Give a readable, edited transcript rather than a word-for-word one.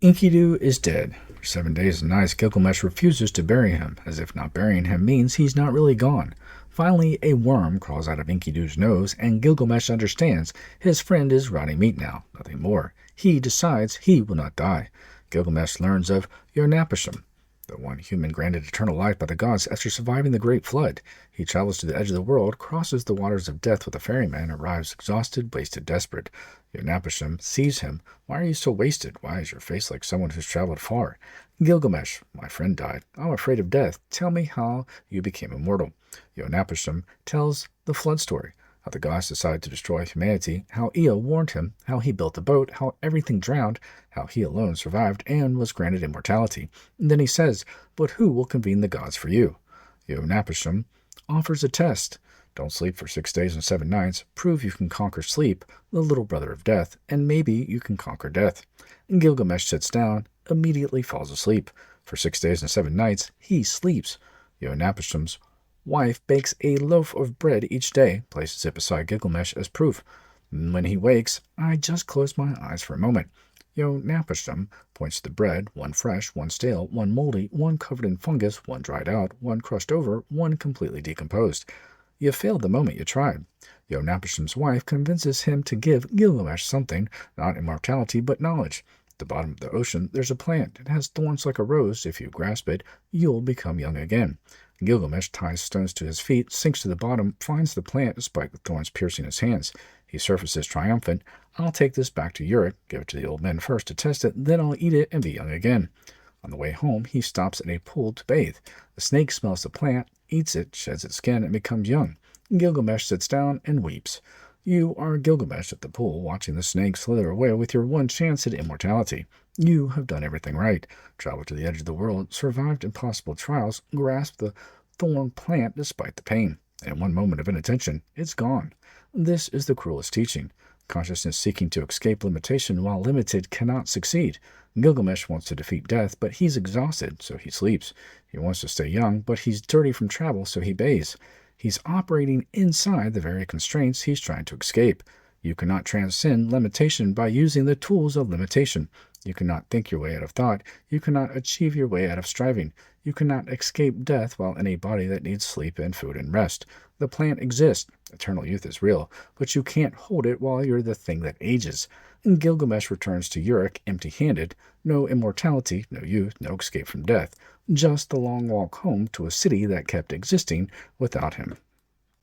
Enkidu is dead. For 7 days and nights, Gilgamesh refuses to bury him, as if not burying him means he's not really gone. Finally, a worm crawls out of Enkidu's nose, and Gilgamesh understands his friend is rotting meat now, nothing more. He decides he will not die. Gilgamesh learns of Utnapishtim, the one human granted eternal life by the gods after surviving the Great Flood. He travels to the edge of the world, crosses the waters of death with a ferryman, arrives exhausted, wasted, desperate. Utnapishtim sees him. "Why are you so wasted? Why is your face like someone who's traveled far?" "Gilgamesh, my friend died. I'm afraid of death. Tell me how you became immortal." Utnapishtim tells the flood story, how the gods decided to destroy humanity, how Ea warned him, how he built a boat, how everything drowned, how he alone survived and was granted immortality. And then he says, "But who will convene the gods for you?" Utnapishtim offers a test. Don't sleep for 6 days and 7 nights. Prove you can conquer sleep, the little brother of death, and maybe you can conquer death. And Gilgamesh sits down, immediately falls asleep. For 6 days and 7 nights, he sleeps. Utnapishtim's wife bakes a loaf of bread each day, places it beside Gilgamesh as proof. When he wakes, "I just closed my eyes for a moment." Utnapishtim points to the bread, one fresh, one stale, one moldy, one covered in fungus, one dried out, one crushed over, one completely decomposed. "You failed the moment you tried." Utnapishtim's wife convinces him to give Gilgamesh something, not immortality, but knowledge. At the bottom of the ocean, there's a plant. It has thorns like a rose. If you grasp it, you'll become young again. Gilgamesh ties stones to his feet, sinks to the bottom, finds the plant despite the thorns piercing his hands. He surfaces triumphant. "I'll take this back to Uruk, give it to the old men first to test it, then I'll eat it and be young again." On the way home, he stops at a pool to bathe. The snake smells the plant, eats it, sheds its skin, and becomes young. Gilgamesh sits down and weeps. You are Gilgamesh at the pool, watching the snake slither away with your one chance at immortality. You have done everything right. Traveled to the edge of the world, survived impossible trials, grasped the thorn plant despite the pain. In one moment of inattention, it's gone. This is the cruelest teaching. Consciousness seeking to escape limitation while limited cannot succeed. Gilgamesh wants to defeat death, but he's exhausted, so he sleeps. He wants to stay young, but he's dirty from travel, so he bathes. He's operating inside the very constraints he's trying to escape. You cannot transcend limitation by using the tools of limitation. You cannot think your way out of thought. You cannot achieve your way out of striving. You cannot escape death while in a body that needs sleep and food and rest. The plant exists. Eternal youth is real, but you can't hold it while you're the thing that ages. And Gilgamesh returns to Uruk empty-handed. No immortality, no youth, no escape from death. Just the long walk home to a city that kept existing without him.